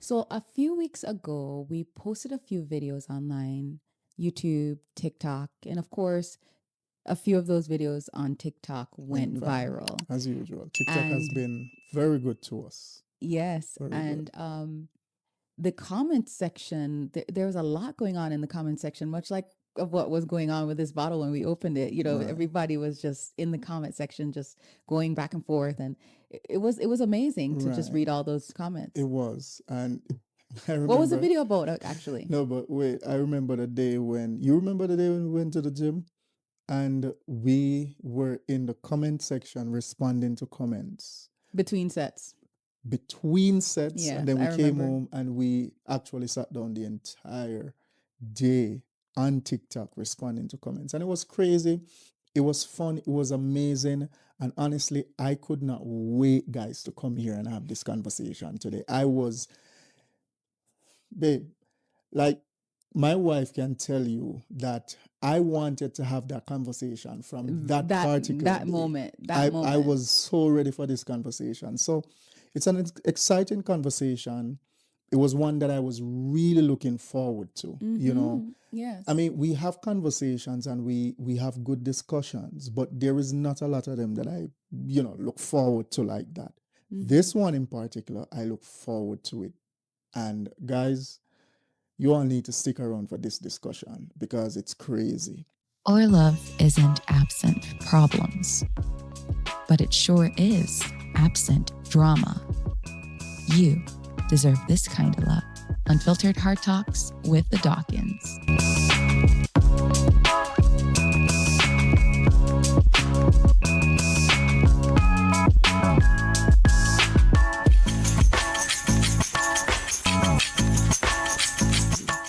So a few weeks ago, we posted a few videos online, YouTube, TikTok, and of course, a few of those videos on TikTok Went went viral. viral. As usual, TikTok has And been very good to us. yes, Very good. and the comment section, there was a lot going on in the comment section, much like of what was going on with this bottle when we opened it. Right. Everybody was just in the comment section, just going back and forth, and it was amazing to just Right. read all those It comments. was. And I What was the remember, video about, actually? no, but wait, I remember the day when, you remember the day when we went to the gym and we were in the comment section responding to comments Between sets. between sets. And Yes, then I we came remember. home and we actually sat down the entire day on TikTok responding to comments. And it was crazy. It was fun. It was amazing. And honestly, I could not wait, guys, to come here and have this conversation today. I was, babe, like, my wife can tell you that I wanted to have that conversation from that That particular that day. moment, that I moment. was so ready for this conversation. So it's an exciting conversation. It was one that I was really looking forward to. I Yes. mean, we have conversations and we have good discussions, but there is not a lot of them that I, look forward to like that. This one in particular, I look forward to it. And guys, you all need to stick around for this discussion because it's crazy. Our love isn't absent problems, but it sure is absent drama. You deserve this kind of love. Unfiltered Hard Talks with the Dawkins.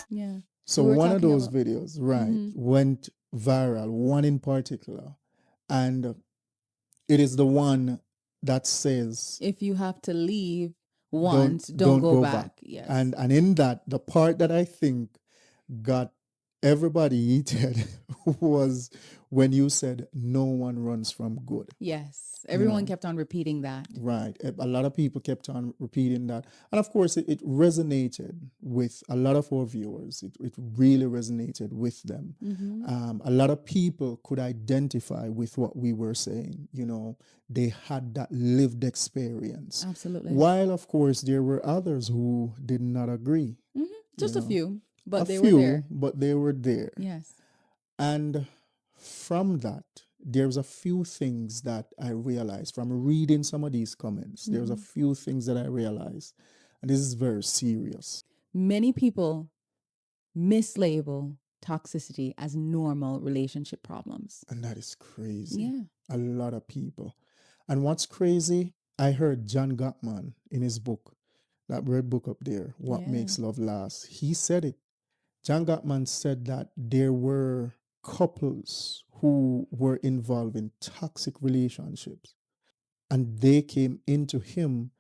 Yeah. So We were one of talking those about. videos, right, Mhm. went viral, one in particular. And it is the one that says, If you have to leave don't once, don't don't go go back. back. Yes. And in that, the part that I think got everybody heated was when you said no one runs from good. Yes. You Everyone know, kept on repeating that. right. A lot of people kept on repeating that. And of course, it resonated with a lot of our viewers. It really resonated with them. A lot of people could identify with what we were saying. They had that lived experience. Absolutely. While, of course, there were others who did not agree. Just a few, A but they were few, there. but they were there. Yes. And from that, there's a few things that I realized from reading some of these comments. There's a few things that I realized, and this is very serious. Many people mislabel toxicity as normal relationship problems. And that is crazy. Yeah. A lot of people. And what's crazy, I heard John Gottman in his book, that red book up there, What Yeah. Makes Love Last, he said it. John Gottman said that there were couples who were involved in toxic relationships and they came into him,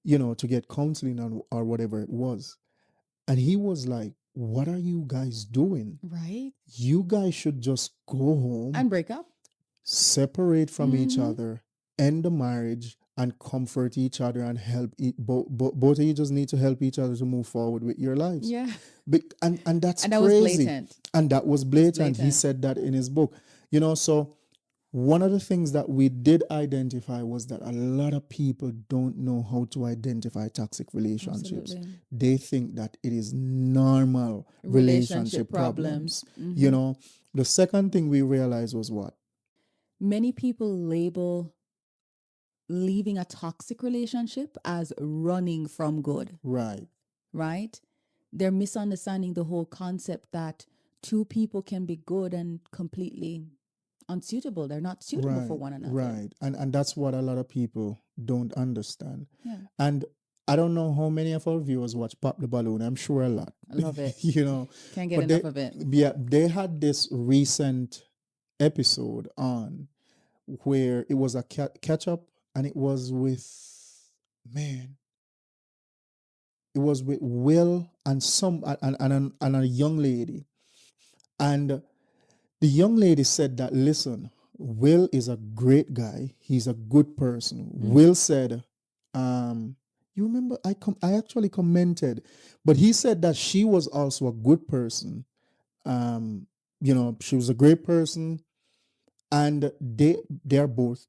to get counseling or whatever it was. And he was like, what are you guys doing? Right. You guys should just go home And break up. separate from each other, end the marriage, and comfort each other and help both of you just need to help each other to move forward with your lives. Yeah. And that's And that was crazy. blatant. And that was blatant. He blatant. said that in his book. So one of the things that we did identify was that a lot of people don't know how to identify toxic relationships. Absolutely. They think that it is normal relationship problems. The second thing we realized was what? Many people label leaving a toxic relationship as running from good, Right. right? They're misunderstanding the whole concept that two people can be good and completely unsuitable. They're not suitable for one another. Right. And that's what a lot of people don't understand. Yeah. And I don't know how many of our viewers watch Pop the Balloon. I'm sure a lot. I love it. Can't get But enough of it. Yeah, they had this recent episode on where it was a catch up, and it was with, man, it was with Will and and a young lady. And the young lady said that, listen, Will is a great guy. He's a good person. Will said, You remember I actually commented, but he said that she was also a good person. She was a great person, and they're both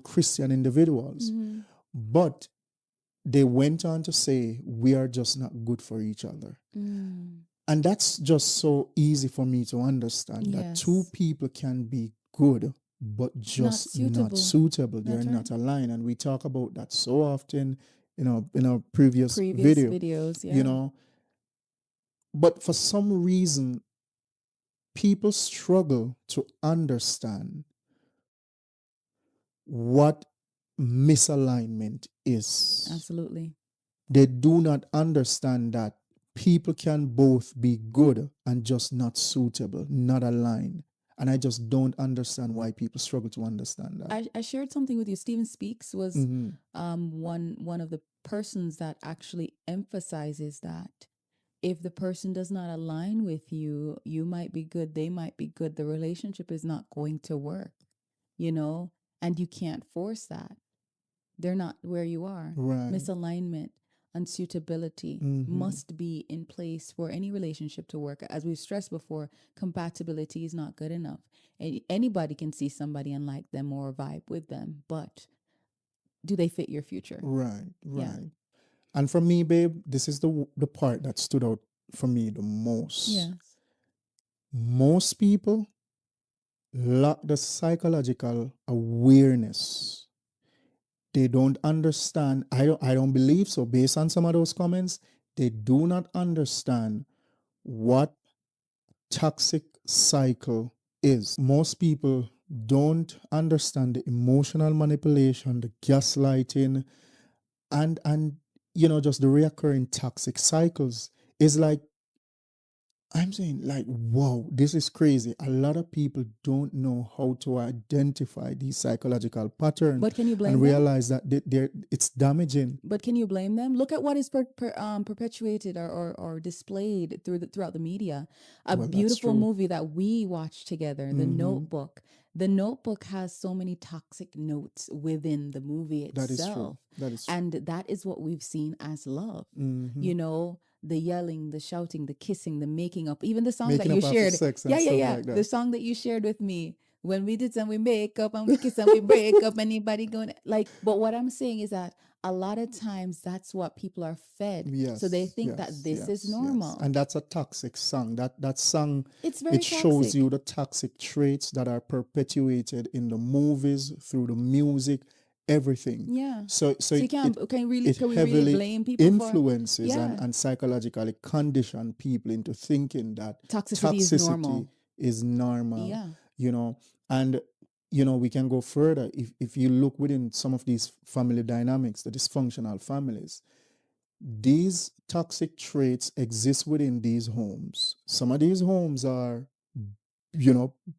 Christian individuals. Mm-hmm. But they went on to say, we are just not good for each other. Mm. And that's just so easy for me to understand that two Yes. people can be good, but Not just not suitable. suitable. They're That's right. not aligned. And we talk about that so often, in our previous Previous video, videos, yeah. you know. But for some reason, people struggle to understand what misalignment is. Absolutely. They do not understand that people can both be good and just not suitable, not aligned. And I just don't understand why people struggle to understand that. I shared something with you. Stephen Speaks was Mhm. one of the persons that actually emphasizes that if the person does not align with you, you might be good, they might be good. The relationship is not going to work, and you can't force that. They're not where you are. Right. Misalignment, unsuitability must be in place for any relationship to work. As we've stressed before, compatibility is not good enough. Anybody can see somebody and like them or vibe with them, but do they fit your future? Right. Yeah. Right. And for me, babe, this is the part that stood out for me the most. Yes. Most people lack the psychological awareness. They don't understand. I don't believe so. Based on some of those comments, they do not understand what toxic cycle is. Most people don't understand the emotional manipulation, the gaslighting, and just the recurring toxic cycles. Is like, I'm saying, like, wow, this is crazy. A lot of people don't know how to identify these psychological patterns But can you blame and them? realize that it's damaging. But can you blame them? Look at what is perpetuated or displayed throughout the media. A Well, that's beautiful true. movie that we watched together, The Notebook. The Notebook has so many toxic notes within the movie That is true. itself. That is true. And that is what we've seen as love. Mhm. The yelling, the shouting, the kissing, the making up, even the song that Making you up after shared. sex and Yeah, yeah, stuff yeah. like The that. song that you shared with me. When we did some, we make up and we kiss and we break up. Anybody going like? But what I'm saying is that a lot of times that's what people are fed. Yes. So they think that yes, this is yes, normal. yes. And that's a toxic song. That song, It's very it shows toxic. you the toxic traits that are perpetuated in the movies, through the music, everything. Yeah. So you can we really heavily blame people for influences yeah. and psychologically condition people into thinking that Toxicity is normal. is normal. Yeah. And we can go further. If you look within some of these family dynamics, the dysfunctional families, these toxic traits exist within these homes. Some of these homes are,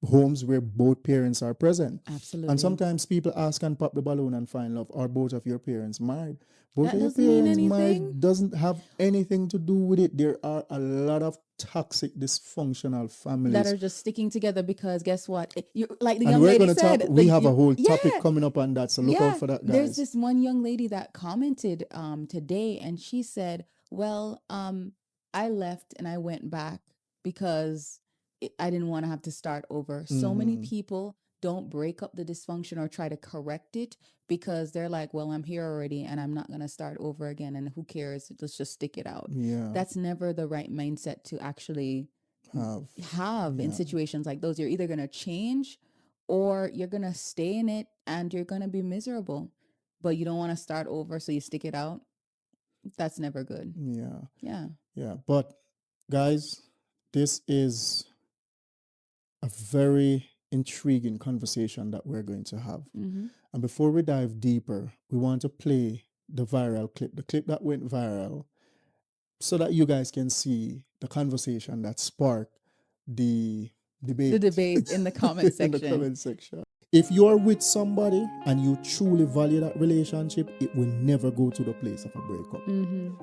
homes where both parents are present. Absolutely. And sometimes people ask and pop the balloon and find love. Are both of your parents married? Both That of your doesn't mean parents anything. married doesn't have anything to do with it. There are a lot of toxic, dysfunctional families that are just sticking together because guess what? You like the and young we're lady going to said. talk. We have a whole Yeah. topic coming up on that, so look out for that, guys. There's this one young lady that commented today, and she said, "Well, I left and I went back because I didn't want to have to start over." So many people don't break up the dysfunction or try to correct it because they're like, "Well, I'm here already, and I'm not going to start over again, and who cares? Let's just stick it out." Yeah, That's never the right mindset to actually have in yeah. situations like those. You're either going to change or you're going to stay in it and you're going to be miserable, but you don't want to start over, so you stick it out. That's never good. Yeah. Yeah. Yeah. But guys, this is a very intriguing conversation that we're going to have. And before we dive deeper, we want to play the viral clip, the clip that went viral, so that you guys can see the conversation that sparked the debate. The debate in the comment in the section. comment section. If you are with somebody and you truly value that relationship, it will never go to the place of a breakup.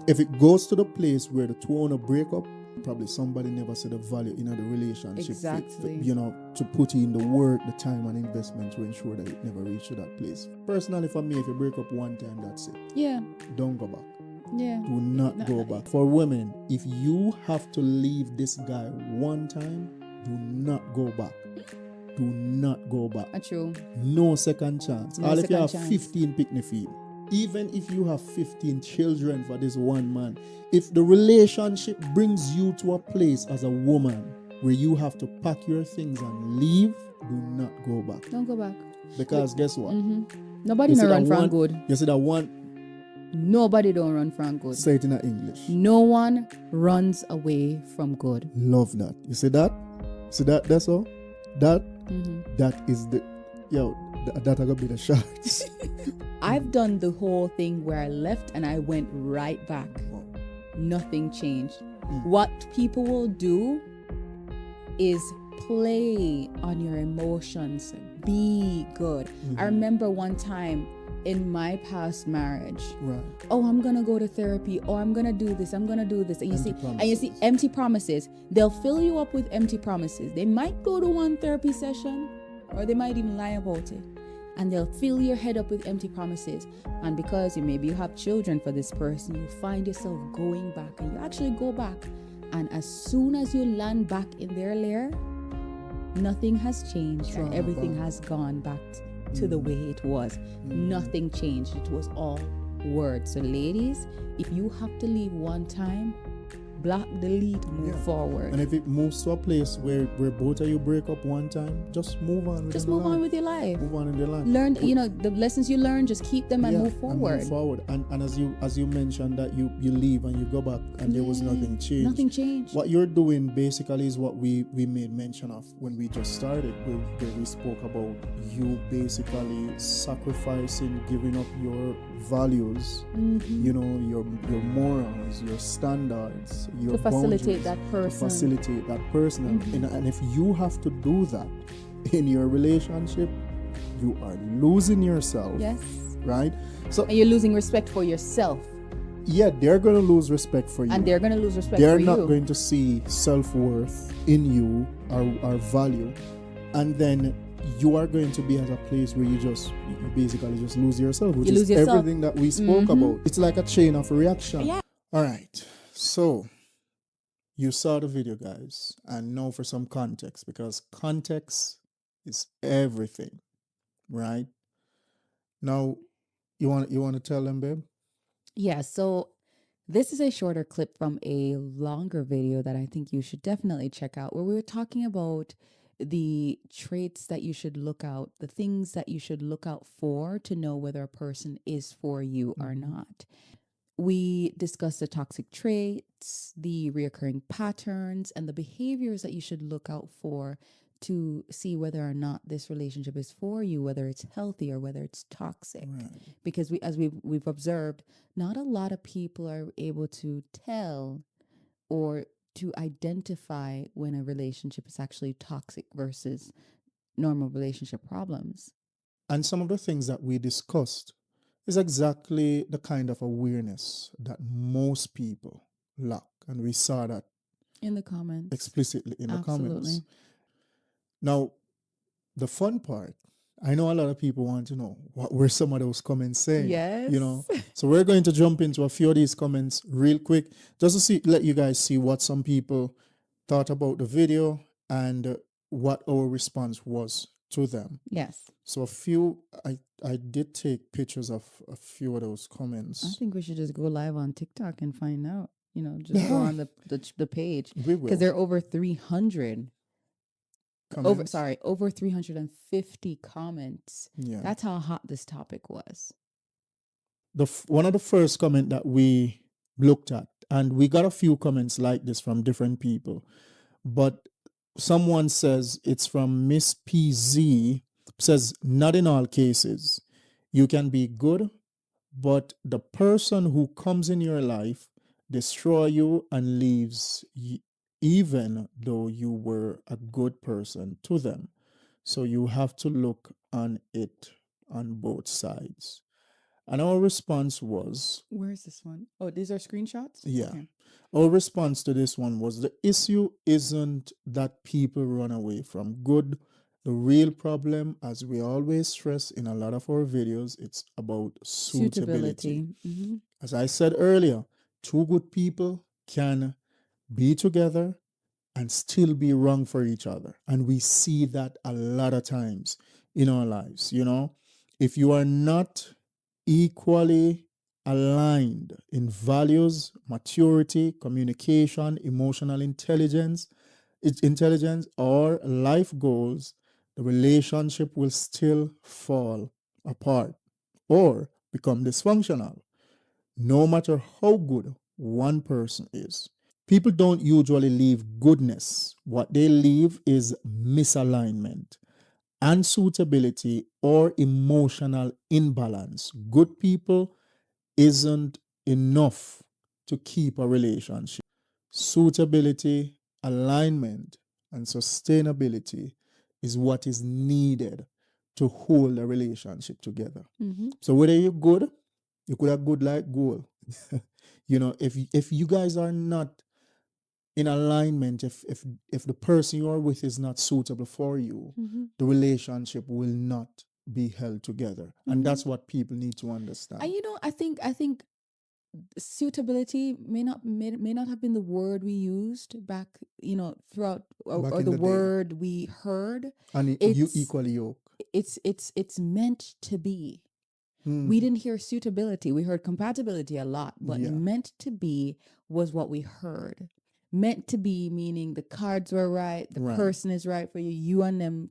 If it goes to the place where the two want to break up, Probably somebody never said the value in the relationship. Exactly. To put in the work, the time and investment to ensure that it never reach to that place. Personally, for me, if you break up one time, that's it. Yeah. Don't go back. Yeah. Do not go back. For women, if you have to leave this guy one time, do not go back. Do not go back. True. No second chance. No All if you second have chance. 15 picnic feet, even if you have 15 children for this one man, if the relationship brings you to a place as a woman where you have to pack your things and leave, do not go back. Don't go back. Because guess what? Nobody no run from good. You see that one? Nobody don't run from good. Say it in English. No one runs away from good. Love that. You see that? See that? That's all? That is the... Yo, that I got be the shots. I've done the whole thing where I left and I went right back. Nothing changed. What people will do is play on your emotions. Be good. I remember one time in my past marriage, Right. oh, I'm gonna go to therapy, or I'm gonna do this, I'm gonna do this, and you see promises. empty promises. They'll fill you up with empty promises. They might go to one therapy session, or they might even lie about it, and they'll fill your head up with empty promises. And because maybe you have children for this person, you find yourself going back, and you actually go back, and as soon as you land back in their lair, nothing has changed, and everything has gone back to the way it was. Nothing changed. It was all words. So ladies, if you have to leave one time, block, delete, move forward. And if it moves to a place where both of you break up one time, just move on. Just move on with your life. Move on in your life. Learn, the lessons you learn, just keep them and move forward. And move forward. And as you mentioned that you leave and you go back and there was nothing changed. Nothing changed. What you're doing basically is what we made mention of when we just started, where we spoke about you basically sacrificing, giving up your values, your morals, your standards, your to facilitate boundaries, that person. To facilitate that person. And if you have to do that in your relationship, you are losing yourself. Yes. Right? So and you're losing respect for yourself. Yeah, they're going to lose respect for you. And they're going to lose respect they're for you. They're not going to see self-worth in you or value. And then you are going to be at a place where you basically just lose yourself, which is everything that we spoke about. It's like a chain of reaction. Yeah. All right. So you saw the video, guys, and now for some context, because context is everything, right? Now, you want to tell them, babe? Yeah, so this is a shorter clip from a longer video that I think you should definitely check out, where we were talking about the traits that you should look out, the things that you should look out for to know whether a person is for you or not. We discussed the toxic traits, the reoccurring patterns, and the behaviors that you should look out for to see whether or not this relationship is for you, whether it's healthy or whether it's toxic. Right. Because we've observed, not a lot of people are able to tell or to identify when a relationship is actually toxic versus normal relationship problems. And some of the things that we discussed is exactly the kind of awareness that most people lack. And we saw that in the comments. Explicitly in the comments. Now, the fun part, I know a lot of people want to know what were some of those comments saying. Yes. So we're going to jump into a few of these comments real quick, just to let you guys see what some people thought about the video and what our response was to them. Yes. So a few, I did take pictures of a few of those comments. I think we should just go live on TikTok and find out. Just go on the page. We will. Because there are over 300. Comments? Over 350 comments. Yeah. That's how hot this topic was. One of the first comment that we looked at, and we got a few comments like this from different people, but someone says, it's from Miss PZ, says, not in all cases. You can be good, but the person who comes in your life destroy you and leaves even though you were a good person to them. So you have to look on it on both sides. And our response was, Where's this one? Oh, these are screenshots? yeah, Okay. our response to this one was the issue isn't that people run away from good. The real problem, as we always stress in a lot of our videos, it's about suitability. Suitability. Mm-hmm. As I said earlier, two good people can be together and still be wrong for each other. And we see that a lot of times in our lives. You know, if you are not equally aligned in values, maturity, communication, emotional intelligence, or life goals, the relationship will still fall apart or become dysfunctional, no matter how good one person is. People don't usually leave goodness. What they leave is misalignment, unsuitability, or emotional imbalance. Good people isn't enough to keep a relationship. Suitability, alignment, and sustainability is what is needed to hold a relationship together. Mm-hmm. So whether you're good, you could have good like goal. You know, if you guys are not in alignment, if the person you are with is not suitable for you, Mm-hmm. the relationship will not be held together. And Mm-hmm. that's what people need to understand. And I think suitability may not have been the word we used back, throughout, Back or in the the day. word we heard. And you It's equally yoke. it's meant to be. We Mm, didn't hear suitability. We heard compatibility a lot, but yeah, meant to be was what we heard. Meant to be meaning the cards were right, the right. person is right for you, you and them,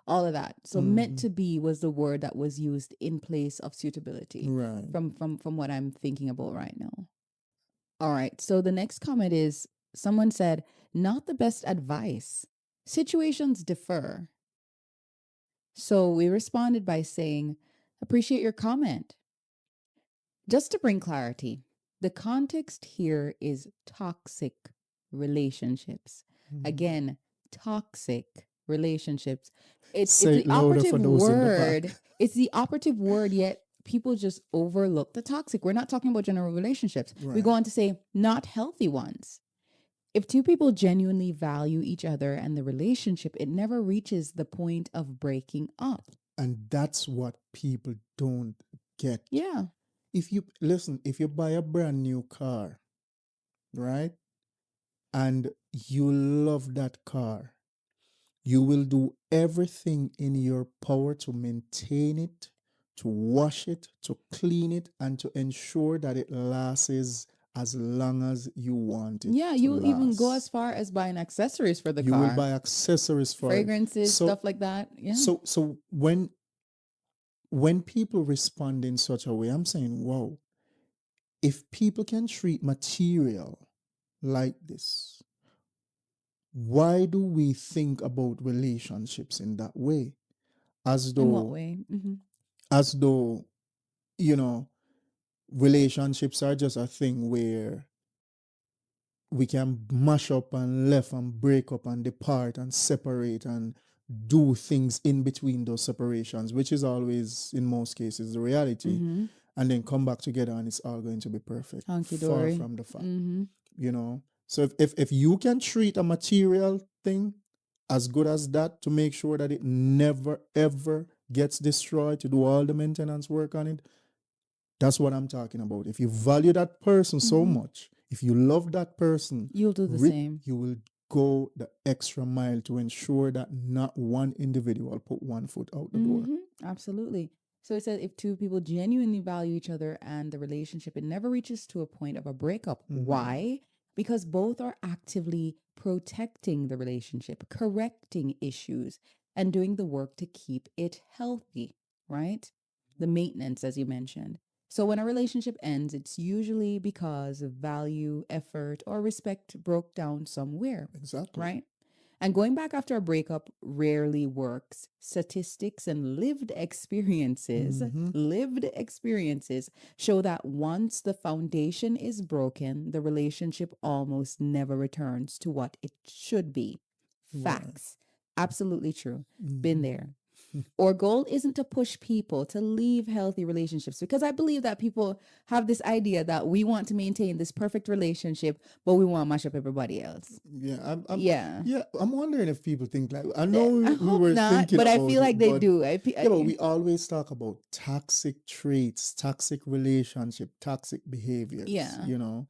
all of that. So meant Hmm. to be was the word that was used in place of suitability, Right. from what I'm thinking about right now. All right. So the next comment is, someone said, not the best advice. Situations differ. So we responded by saying, appreciate your comment. Just to bring clarity, the context here is toxic relationships. Mhm. Again, toxic relationships. It's Say it the louder operative for those in the word. back. It's the operative word, yet people just overlook the toxic. We're not talking about general relationships. We Right. go on to say not healthy ones. If two people genuinely value each other and the relationship, it never reaches the point of breaking up. And that's what people don't get. Yeah. If you listen, if you buy a brand new car, right, and you love that car, you will do everything in your power to maintain it, to wash it, to clean it, and to ensure that it lasts as long as you want it Yeah, to you'll even go as last. far as buying accessories for the You will car, buy accessories for it. fragrances, So stuff like that. Yeah. so when people respond in such a way, I'm saying, wow, if people can treat material like this, why do we think about relationships in that way? As In what though, way? Mm-hmm. as though, you know, relationships are just a thing where we can mash up and left and break up and depart and separate and do things in between those separations, which is always, in most cases, the reality, Mm-hmm. and then come back together and it's all going to be perfect. Hunky Far dory. from the fact, Mm-hmm. you know. So if you can treat a material thing as good as that to make sure that it never ever gets destroyed, to do all the maintenance work on it, that's what I'm talking about. If you value that person so Mm-hmm. much, if you love that person, You'll do the same. you will go the extra mile to ensure that not one individual put one foot out the door. Mm-hmm. Absolutely. So it said if two people genuinely value each other and the relationship, it never reaches to a point of a breakup. Mm-hmm. Why? Because both are actively protecting the relationship, correcting issues, and doing the work to keep it healthy, right? The maintenance, as you mentioned. So when a relationship ends, it's usually because of value, effort, or respect broke down somewhere, Exactly. right? And going back after a breakup rarely works. Statistics and Mm-hmm. lived experiences show that once the foundation is broken, the relationship almost never returns to what it should be. Right. Facts. Absolutely true. Been Mm-hmm. there. Our goal isn't to push people to leave healthy relationships, because I believe that people have this idea that we want to maintain this perfect relationship, but we want to mash up everybody else. Yeah, Yeah. yeah, I'm wondering if people think like, I know I we hope were not, thinking but I about feel it, like they but do. yeah, but we always talk about toxic traits, toxic relationship, toxic behaviors, yeah, you know.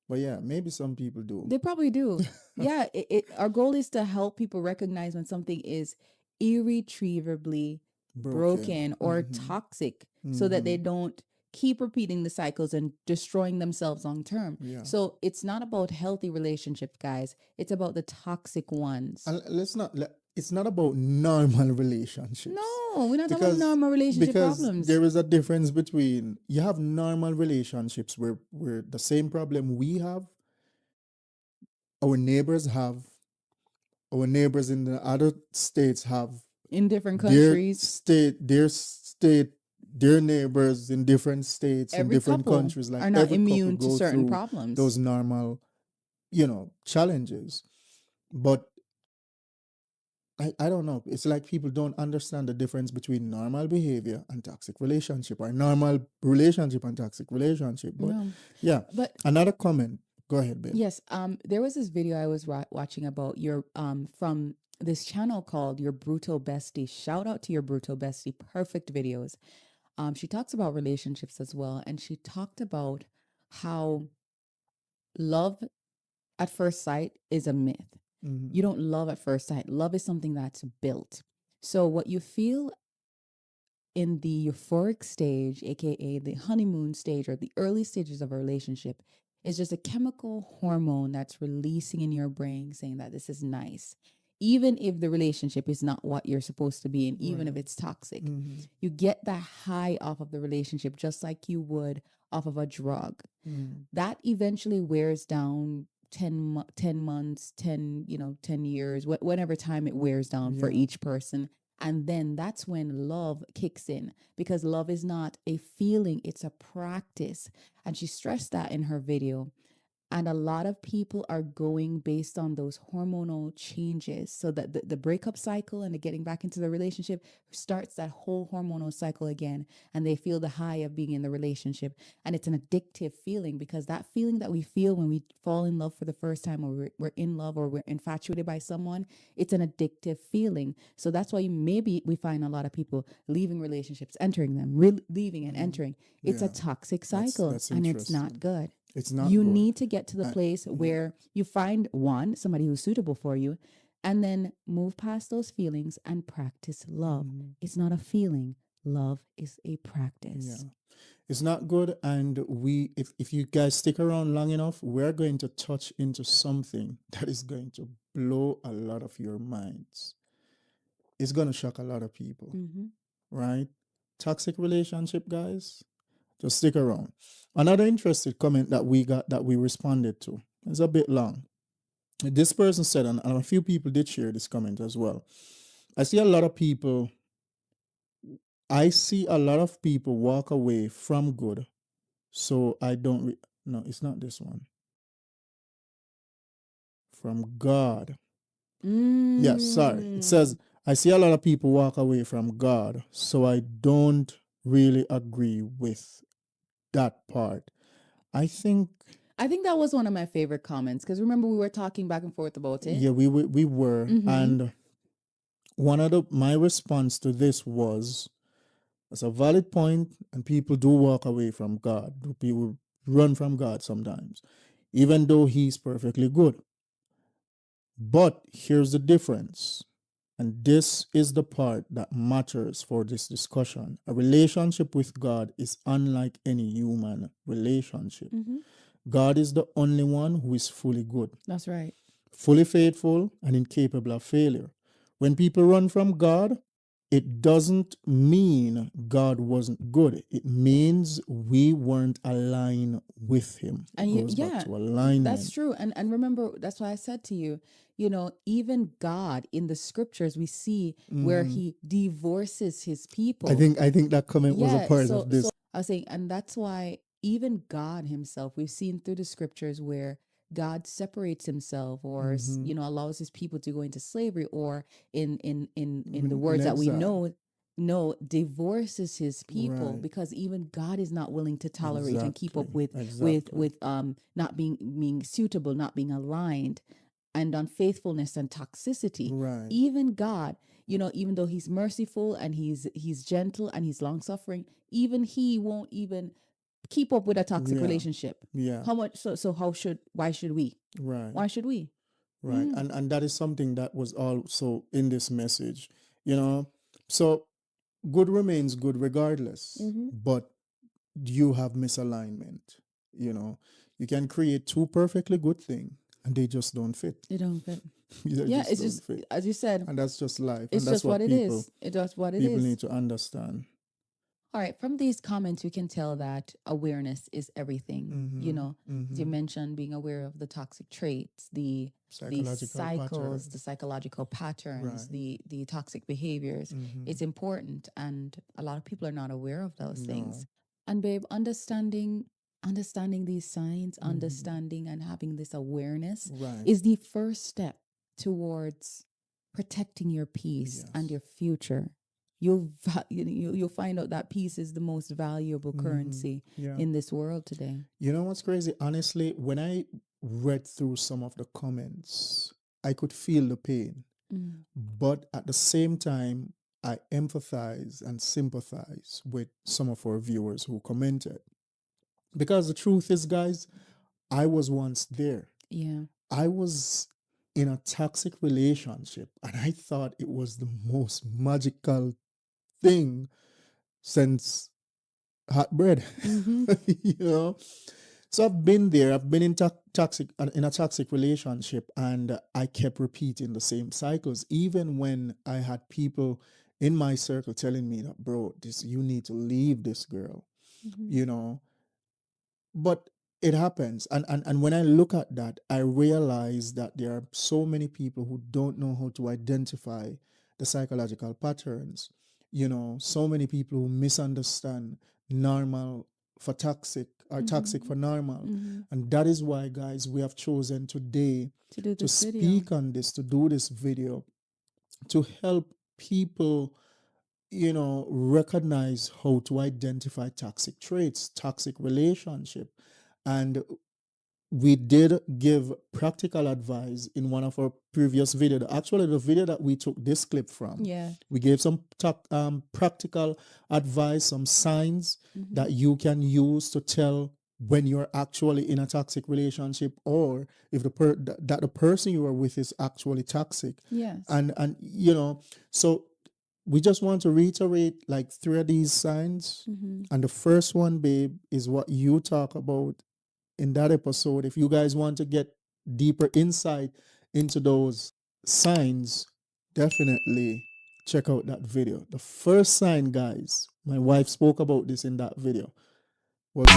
But yeah, maybe some people do. they probably do. Yeah, our goal is to help people recognize when something is irretrievably Broken. broken or toxic, so that they Mm-hmm. don't keep repeating the cycles and destroying themselves long term. Yeah. So it's not about healthy relationships, guys. It's about the toxic ones. And it's not about normal relationships, No, we're not talking about because normal relationship problems. there is a difference between, you have normal relationships where the same problem we have, our neighbors have, our neighbors in the other states have, In different their countries, state their state their neighbors in different states, in every different couple countries, like are not every couple immune to go certain through problems. those normal, challenges. But I don't know. It's like people don't understand the difference between normal behavior and toxic relationship, or normal relationship and toxic relationship. But No, yeah, but another comment. Go ahead, babe. yes, there was this video I was watching about your from this channel called Your Brutal Bestie. Shout out to Your Brutal Bestie. Perfect videos. She talks about relationships as well, and she talked about how love at first sight is a myth. Mm-hmm. You don't love at first sight. Love is something that's built. So what you feel in the euphoric stage, aka the honeymoon stage or the early stages of a relationship, is just a chemical hormone that's releasing in your brain saying that this is nice. Even if the relationship is not what you're supposed to be, and even if Right. it's toxic, Mm-hmm. you get that high off of the relationship just like you would off of a drug. Mm-hmm. That eventually wears down 10 months, 10, 10 years, whatever time it wears down for Yeah. each person. And then that's when love kicks in, because love is not a feeling, it's a practice. And she stressed that in her video. And a lot of people are going based on those hormonal changes. So that the breakup cycle and the getting back into the relationship starts that whole hormonal cycle again. And they feel the high of being in the relationship. And it's an addictive feeling, because that feeling that we feel when we fall in love for the first time, or we're in love, or we're infatuated by someone, it's an addictive feeling. So that's why maybe we find a lot of people leaving relationships, entering them, leaving and entering. It's a Yeah. toxic That's cycle, and it's not interesting. good. It's not You good. need to get to the place Yeah. where you find somebody who's suitable for you, and then move past those feelings and practice love. Mm-hmm. It's not a feeling, love is a Yeah. practice. It's not good. And if you guys stick around long enough, we're going to touch into something that is going to blow a lot of your minds. It's going to shock a lot of people, Mm-hmm. right? Toxic relationship, guys. Just stick around. Another interesting comment that we got, that we responded to, is a bit long. This person said, and a few people did share this comment as well. I see a lot of people. I see a lot of people walk away from good, so I don't. No, it's not this one. From God. Yes, sorry. It says, Mm. I see a lot of people walk away from God, so I don't really agree with that part. I think, I think that was one of my favorite comments, because remember we were talking back and forth about it. yeah, we were. Mm-hmm. And my response to this was, it's a valid point, and people do walk away from God. People run from God sometimes, even though He's perfectly good. But here's the difference, and this is the part that matters for this discussion. A relationship with God is unlike any human relationship. Mm-hmm. God is the only one who is fully good, That's right. fully faithful, and incapable of failure. When people run from God, it doesn't mean God wasn't good. It means we weren't aligned with Him. It And goes back yeah, to that's alignment. true. And remember, that's why I said to you, even God in the scriptures we see where Mhm. he divorces his I people. think I think that comment was a Yeah, part so of this. I was saying, and that's why even God himself, we've seen through the scriptures where God separates himself, or Mm-hmm. allows his people to go into slavery, or in the In words that we exile. know, no, divorces his people, Right. because even God is not willing to tolerate and keep Exactly. up with Exactly. not being suitable, not being aligned, and unfaithfulness and toxicity. Right. Even God, even though he's merciful and he's gentle and he's long suffering, even he won't even keep up with a toxic Yeah. relationship. Yeah. How much so how should why should we? Right. Why should we? Right. Mm, And that is something that was also in this message, you know. So good remains good regardless, mm-hmm. but you have misalignment, you know. You can create two perfectly good things and they just don't fit. They don't fit. They Yeah, just it's don't just fit. as you said, And that's just life. And it's that's just what what it people is. It's just what it people is. need to understand. All right, from these comments, we can tell that awareness is everything. Mm-hmm. As you Mm-hmm. mentioned, being aware of the toxic traits, the Psychological cycles, the patterns. psychological patterns, Right. the toxic behaviors. Mm-hmm. It's important, and a lot of people are not aware of those things. No. And babe, understanding these signs, Mm-hmm. understanding and having this awareness Right. is the first step towards protecting your peace and Yes. your future. You'll find out that peace is the most valuable Mm-hmm. currency Yeah. in this world today. You know what's crazy? Honestly, when I read through some of the comments, I could feel the pain. Mm. But at the same time, I empathize and sympathize with some of our viewers who commented. Because the truth is, guys, I was once there. Yeah. I was in a toxic relationship and I thought it was the most magical thing since hot bread. Mm-hmm. you know? So I've been there. I've been in toxic in a toxic relationship, and I kept repeating the same cycles, even when I had people in my circle telling me that, bro, this you need to leave this girl, Mm-hmm. you know. But it happens, and when I look at that, I realize that there are so many people who don't know how to identify the psychological patterns. You know, so many people who misunderstand normal for toxic or toxic Mm-hmm. for normal. Mm-hmm. And that is why, guys, we have chosen today To do to this video. speak on this, to do this video, to help people, you know, recognize how to identify toxic traits, toxic relationship. And we did give practical advice in one of our previous videos. Actually, the video that we took this clip from, Yeah. we gave some practical advice, some signs Mm-hmm. that you can use to tell when you're actually in a toxic relationship, or if that the person you are with is actually toxic. Yes. And you know, so we just want to reiterate like three of these signs. Mm-hmm. And the first one, babe, is what you talk about in that episode. If you guys want to get deeper insight into those signs, definitely check out that video. The first sign, guys, my wife spoke about this in that video, was